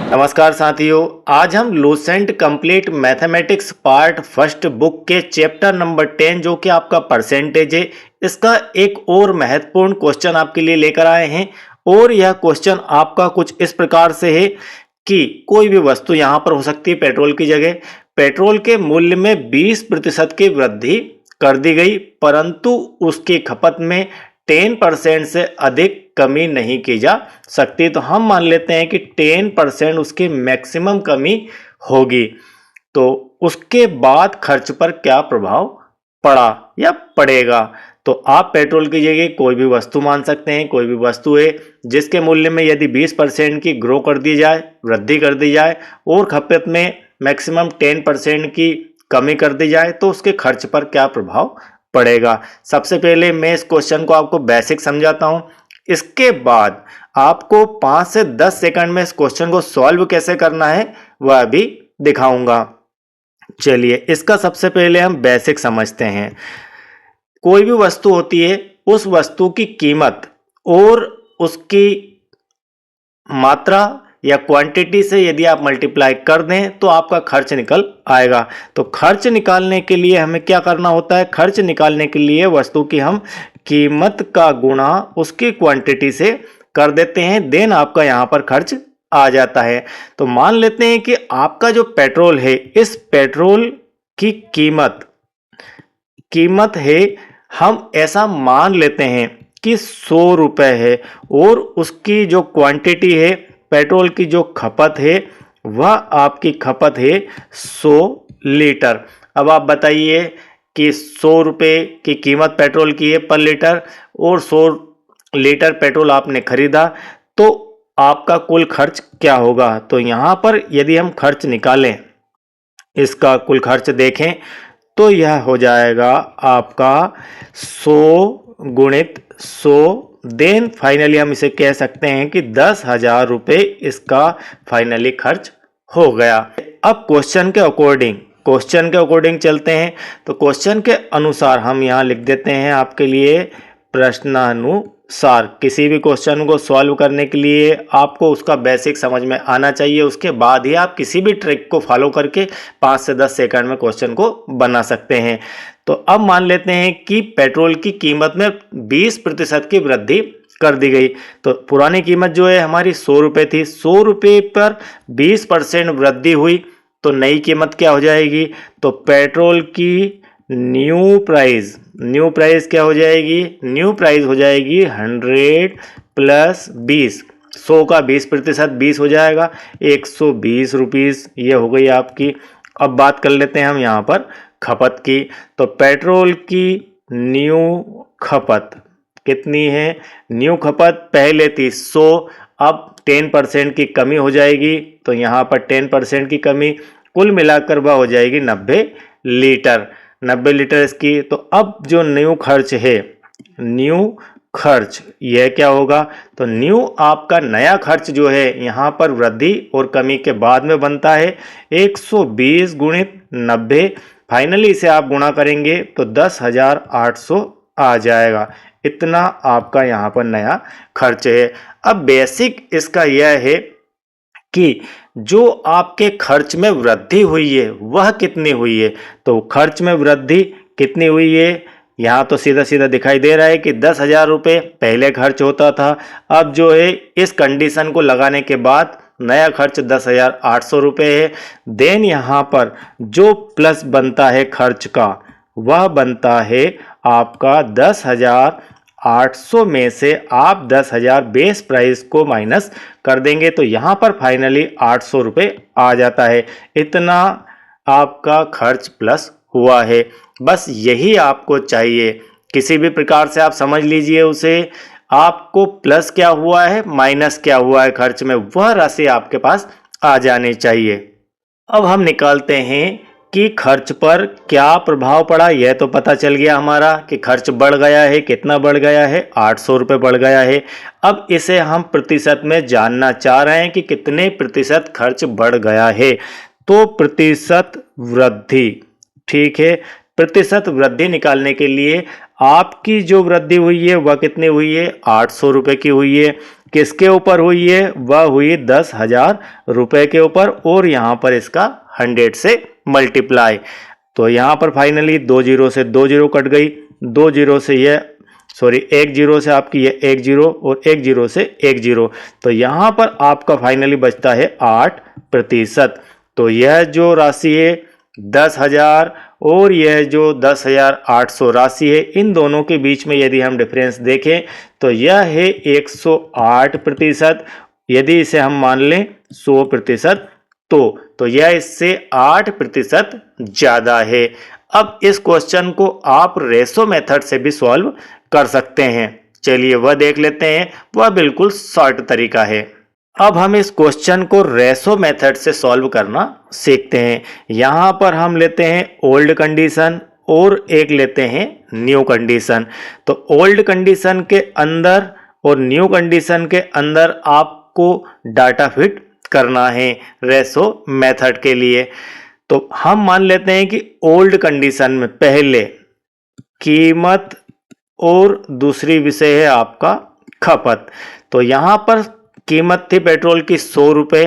नमस्कार साथियों, आज हम Lucent complete mathematics part first book के चैप्टर नंबर 10 जो कि आपका परसेंटेज है, इसका एक और महत्वपूर्ण क्वेश्चन आपके लिए लेकर आए हैं। और यह क्वेश्चन आपका कुछ इस प्रकार से है कि कोई भी वस्तु यहाँ पर हो सकती है पेट्रोल की जगह। पेट्रोल के मूल्य में 20% की वृद्धि कर दी गई, परंतु उसकी खपत में 10% से अधिक कमी नहीं की जा सकती। तो हम मान लेते हैं कि 10% उसकी मैक्सिमम कमी होगी। तो उसके बाद खर्च पर क्या प्रभाव पड़ा या पड़ेगा। तो आप पेट्रोल की जगह कोई भी वस्तु मान सकते हैं। कोई भी वस्तु है जिसके मूल्य में यदि 20% की ग्रो कर दी जाए, वृद्धि कर दी जाए, और खपत में मैक्सिमम 10% की कमी कर दी जाए, तो उसके खर्च पर क्या प्रभाव पड़ेगा। सबसे पहले मैं इस क्वेश्चन को आपको बेसिक समझाता हूं, इसके बाद आपको 5 से 10 सेकंड में इस क्वेश्चन को सॉल्व कैसे करना है वह भी दिखाऊंगा। चलिए, इसका सबसे पहले हम बेसिक समझते हैं। कोई भी वस्तु होती है, उस वस्तु की कीमत और उसकी मात्रा या क्वांटिटी से यदि आप मल्टीप्लाई कर दें तो आपका खर्च निकल आएगा। तो खर्च निकालने के लिए हमें क्या करना होता है, खर्च निकालने के लिए वस्तु की हम कीमत का गुणा उसकी क्वांटिटी से कर देते हैं, देन आपका यहां पर खर्च आ जाता है। तो मान लेते हैं कि आपका जो पेट्रोल है, इस पेट्रोल की कीमत है, हम ऐसा मान लेते हैं कि 100 रुपए है, और उसकी जो क्वांटिटी है, पेट्रोल की जो खपत है, वह आपकी खपत है 100 लीटर। अब आप बताइए कि 100 रुपये की कीमत पेट्रोल की है पर लीटर, और 100 लीटर पेट्रोल आपने खरीदा, तो आपका कुल खर्च क्या होगा। तो यहाँ पर यदि हम खर्च निकालें, इसका कुल खर्च देखें, तो यह हो जाएगा आपका 100 गुणित 100, देन फाइनली हम इसे कह सकते हैं कि 10,000 रुपये इसका फाइनली खर्च हो गया। अब क्वेश्चन के अकॉर्डिंग चलते हैं। तो क्वेश्चन के अनुसार हम यहाँ लिख देते हैं आपके लिए प्रश्नानुसार। किसी भी क्वेश्चन को सॉल्व करने के लिए आपको उसका बेसिक समझ में आना चाहिए, उसके बाद ही आप किसी भी ट्रिक को फॉलो करके 5 से 10 सेकंड में क्वेश्चन को बना सकते हैं। तो अब मान लेते हैं कि पेट्रोल की कीमत में 20% की वृद्धि कर दी गई। तो पुरानी कीमत जो है हमारी 100 रुपये थी, 100 रुपये पर 20% वृद्धि हुई, तो नई कीमत क्या हो जाएगी। तो पेट्रोल की न्यू प्राइस क्या हो जाएगी, न्यू प्राइस हो जाएगी 100 प्लस 20। 100 का 20% 20 हो जाएगा, 120 रुपीज़ ये हो गई आपकी। अब बात कर लेते हैं हम यहाँ पर खपत की। तो पेट्रोल की न्यू खपत कितनी है, न्यू खपत पहले थी 100, अब 10% की कमी हो जाएगी, तो यहाँ पर 10% की कमी, कुल मिलाकर वह हो जाएगी 90 लीटर। 90 लीटर इसकी। तो अब जो न्यू खर्च यह क्या होगा। तो न्यू आपका नया खर्च जो है यहाँ पर वृद्धि और कमी के बाद में बनता है 120 गुणित 90। फाइनली इसे आप गुणा करेंगे तो 10,800 आ जाएगा। इतना आपका यहाँ पर नया खर्च है। अब बेसिक इसका यह है कि जो आपके खर्च में वृद्धि हुई है वह कितनी हुई है। तो खर्च में वृद्धि कितनी हुई है, यहाँ तो सीधा सीधा दिखाई दे रहा है कि 10,000 रुपये पहले खर्च होता था। अब जो है इस कंडीशन को लगाने के बाद नया खर्च 10,800 रुपये है। देन यहाँ पर जो प्लस बनता है खर्च का, वह बनता है आपका 10,800 में से आप 10,000 बेस प्राइस को माइनस कर देंगे, तो यहाँ पर फाइनली 800 रुपये आ जाता है। इतना आपका खर्च प्लस हुआ है। बस यही आपको चाहिए, किसी भी प्रकार से आप समझ लीजिए उसे, आपको प्लस क्या हुआ है माइनस क्या हुआ है खर्च में, वह राशि आपके पास आ जानी चाहिए। अब हम निकालते हैं कि खर्च पर क्या प्रभाव पड़ा। यह तो पता चल गया हमारा कि खर्च बढ़ गया है। कितना बढ़ गया है, 800 रुपये बढ़ गया है। अब इसे हम प्रतिशत में जानना चाह रहे हैं कि कितने प्रतिशत खर्च बढ़ गया है। तो प्रतिशत वृद्धि, ठीक है, प्रतिशत वृद्धि निकालने के लिए आपकी जो वृद्धि हुई है वह कितनी हुई है, 800 रुपये की हुई है। किसके ऊपर हुई है, वह हुई 10,000 रुपये के ऊपर, और यहाँ पर इसका 100 से मल्टीप्लाई। तो यहाँ पर फाइनली 2 जीरो से 2 जीरो कट गई, 2 जीरो से यह एक जीरो से आपकी ये 1 जीरो, और 1 जीरो से 1 जीरो, तो यहाँ पर आपका फाइनली बचता है 8%। तो यह जो राशि है 10,000 और यह जो 10,800 राशि है, इन दोनों के बीच में यदि हम डिफरेंस देखें तो यह है 108%। यदि इसे हम मान लें 100%, तो यह इससे 8% ज़्यादा है। अब इस क्वेश्चन को आप रेशो मेथड से भी सॉल्व कर सकते हैं। चलिए वह देख लेते हैं, वह बिल्कुल शॉर्ट तरीका है। अब हम इस क्वेश्चन को रेशो मेथड से सॉल्व करना सीखते हैं। यहाँ पर हम लेते हैं ओल्ड कंडीशन और एक लेते हैं न्यू कंडीशन। तो ओल्ड कंडीशन के अंदर और न्यू कंडीशन के अंदर आपको डाटा फिट करना है रेशो मेथड के लिए। तो हम मान लेते हैं कि ओल्ड कंडीशन में पहले कीमत और दूसरी विषय है आपका खपत। तो यहाँ पर कीमत थी पेट्रोल की 100 रुपये,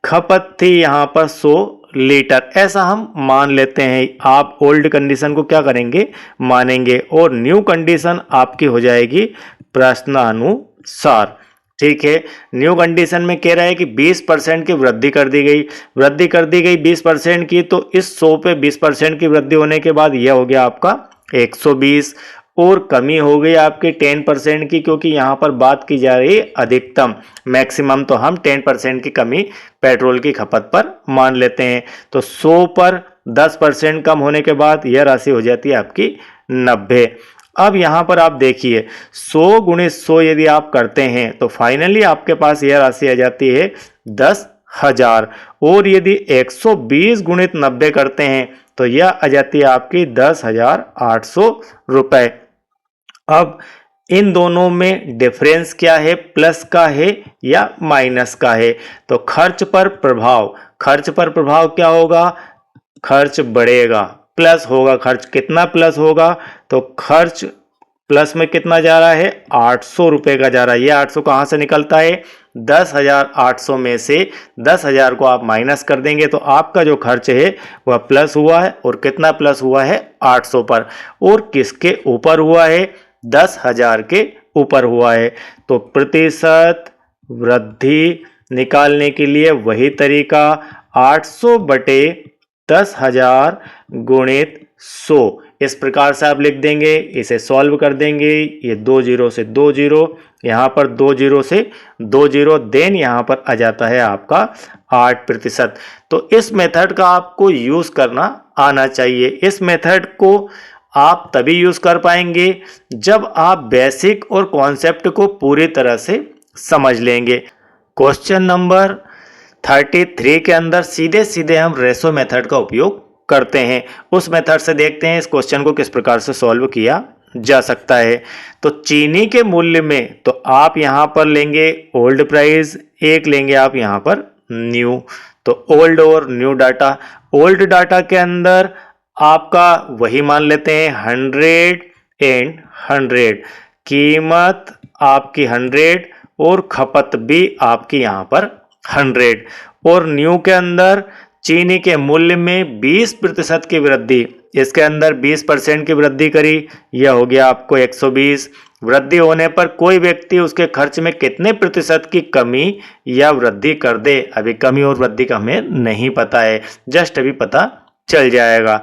खपत थी यहाँ पर 100 लीटर, ऐसा हम मान लेते हैं। आप ओल्ड कंडीशन को क्या करेंगे, मानेंगे, और न्यू कंडीशन आपकी हो जाएगी प्रश्नानुसार। ठीक है, न्यू कंडीशन में कह रहा है कि 20% की वृद्धि कर दी गई 20% की, तो इस 100 पे 20% की वृद्धि होने के बाद यह हो गया आपका 120, और कमी हो गई आपकी 10% की, क्योंकि यहाँ पर बात की जा रही है अधिकतम, मैक्सिमम तो हम 10% की कमी पेट्रोल की खपत पर मान लेते हैं। तो 100 पर 10% कम होने के बाद यह राशि हो जाती है आपकी 90। अब यहाँ पर आप देखिए 100 गुणित 100 यदि आप करते हैं तो फाइनली आपके पास यह राशि आ जाती है 10,000, और यदि 120 गुणित 90 करते हैं तो यह आ जाती है आपकी 10,800 रुपये। अब इन दोनों में डिफरेंस क्या है, प्लस का है या माइनस का है। तो खर्च पर प्रभाव क्या होगा, खर्च बढ़ेगा, प्लस होगा। खर्च कितना प्लस होगा, तो खर्च प्लस में कितना जा रहा है, 800 रुपये का जा रहा है। ये 800 कहाँ से निकलता है, 10,800 में से 10,000 को आप माइनस कर देंगे तो आपका जो खर्च है वह प्लस हुआ है, और कितना प्लस हुआ है, 800 पर, और किसके ऊपर हुआ है, 10,000 के ऊपर हुआ है। तो प्रतिशत वृद्धि निकालने के लिए वही तरीका, 800 बटे 10,000 गुणित 100, इस प्रकार से आप लिख देंगे। इसे सॉल्व कर देंगे, ये 2 जीरो से 2 जीरो, यहाँ पर 2 जीरो से 2 जीरो, देन यहाँ पर आ जाता है आपका 8%। तो इस मेथड का आपको यूज़ करना आना चाहिए। इस मेथड को आप तभी यूज़ कर पाएंगे जब आप बेसिक और कॉन्सेप्ट को पूरी तरह से समझ लेंगे। क्वेश्चन नंबर 33 के अंदर सीधे सीधे हम रेशो मेथड का उपयोग करते हैं। उस मेथड से देखते हैं इस क्वेश्चन को किस प्रकार से सॉल्व किया जा सकता है। तो चीनी के मूल्य में तो आप यहाँ पर लेंगे ओल्ड प्राइस, एक लेंगे आप यहाँ पर न्यू। तो ओल्ड और न्यू डाटा, ओल्ड डाटा के अंदर आपका वही मान लेते हैं 100 एंड 100, कीमत आपकी 100 और खपत भी आपकी यहाँ पर 100, और न्यू के अंदर चीनी के मूल्य में 20% की वृद्धि, इसके अंदर 20% की वृद्धि करी, यह हो गया आपको 120। वृद्धि होने पर कोई व्यक्ति उसके खर्च में कितने प्रतिशत की कमी या वृद्धि कर दे, अभी कमी और वृद्धि का हमें नहीं पता है, जस्ट अभी पता चल जाएगा,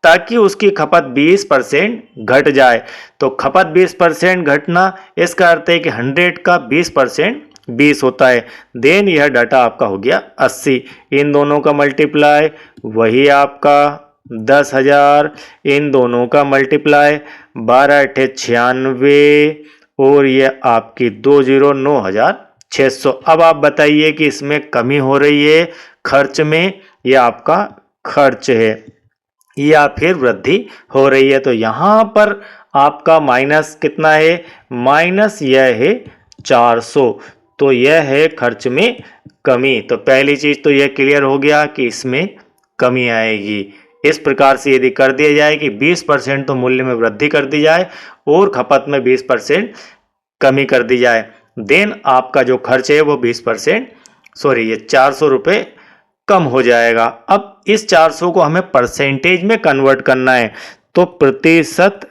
ताकि उसकी खपत 20% घट जाए। तो खपत 20% घटना, इसका अर्थ है कि 100 का 20% 20 होता है। देन यह डाटा आपका हो गया 80, इन दोनों का मल्टीप्लाई वही आपका 10,000, इन दोनों का मल्टीप्लाई 12 × 96, और यह आपकी 20 9,600। अब आप बताइए कि इसमें कमी हो रही है खर्च में, यह आपका खर्च है या फिर वृद्धि हो रही है। तो यहाँ पर आपका माइनस कितना है, माइनस यह है 400, तो यह है खर्च में कमी। तो पहली चीज तो यह क्लियर हो गया कि इसमें कमी आएगी। इस प्रकार से यदि कर दिया जाए कि 20% तो मूल्य में वृद्धि कर दी जाए और खपत में 20% कमी कर दी जाए, देन आपका जो खर्च है वो 20% ये 400 रुपये कम हो जाएगा। अब इस 400 को हमें परसेंटेज में कन्वर्ट करना है, तो प्रतिशत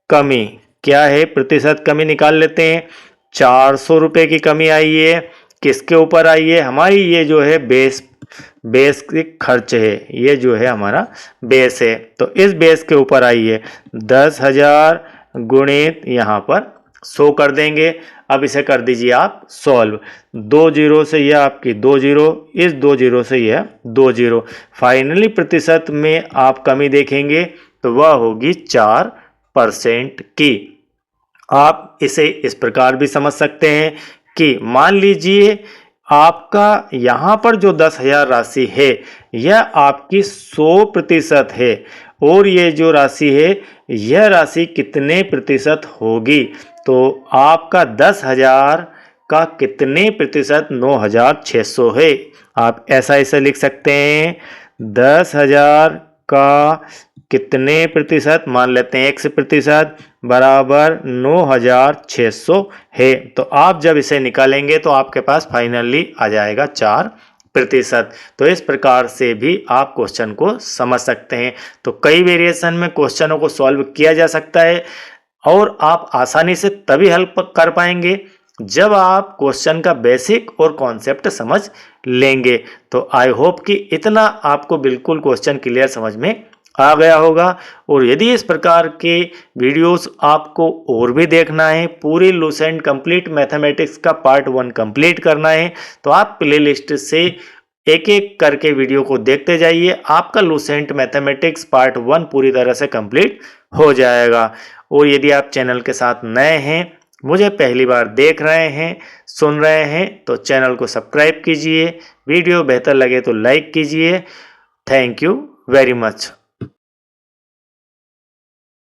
कमी क्या है, प्रतिशत कमी निकाल लेते हैं। 400 रुपये की कमी आई है, किसके ऊपर आई है, हमारी ये जो है बेस की खर्च है, ये जो है हमारा बेस है, तो इस बेस के ऊपर आई है। 10,000 गुणित यहाँ पर 100 कर देंगे। अब इसे कर दीजिए आप सॉल्व। 2 जीरो से यह आपकी 2 जीरो, इस 2 जीरो से यह 2 जीरो, फाइनली प्रतिशत में आप कमी देखेंगे तो वह होगी 4% की। आप इसे इस प्रकार भी समझ सकते हैं कि मान लीजिए आपका यहाँ पर जो 10,000 राशि है यह आपकी 100% है, और ये जो राशि है यह राशि कितने प्रतिशत होगी, तो आपका 10,000 का कितने प्रतिशत 9,600 है। आप ऐसा इसे लिख सकते हैं, 10,000 का कितने प्रतिशत, मान लेते हैं 1% बराबर 9,600 है। तो आप जब इसे निकालेंगे तो आपके पास फाइनली आ जाएगा 4%। तो इस प्रकार से भी आप क्वेश्चन को समझ सकते हैं। तो कई वेरिएशन में क्वेश्चनों को सॉल्व किया जा सकता है, और आप आसानी से तभी हल कर पाएंगे जब आप क्वेश्चन का बेसिक और कॉन्सेप्ट समझ लेंगे। तो आई होप कि इतना आपको बिल्कुल क्वेश्चन क्लियर समझ में आ गया होगा। और यदि इस प्रकार के वीडियोस आपको और भी देखना है, पूरी लूसेंट कंप्लीट मैथमेटिक्स का पार्ट 1 कंप्लीट करना है, तो आप प्लेलिस्ट से एक एक करके वीडियो को देखते जाइए। आपका लूसेंट मैथमेटिक्स पार्ट 1 पूरी तरह से कंप्लीट हो जाएगा। और यदि आप चैनल के साथ नए हैं, मुझे पहली बार देख रहे हैं, सुन रहे हैं, तो चैनल को सब्सक्राइब कीजिए। वीडियो बेहतर लगे तो लाइक कीजिए। Thank you very much.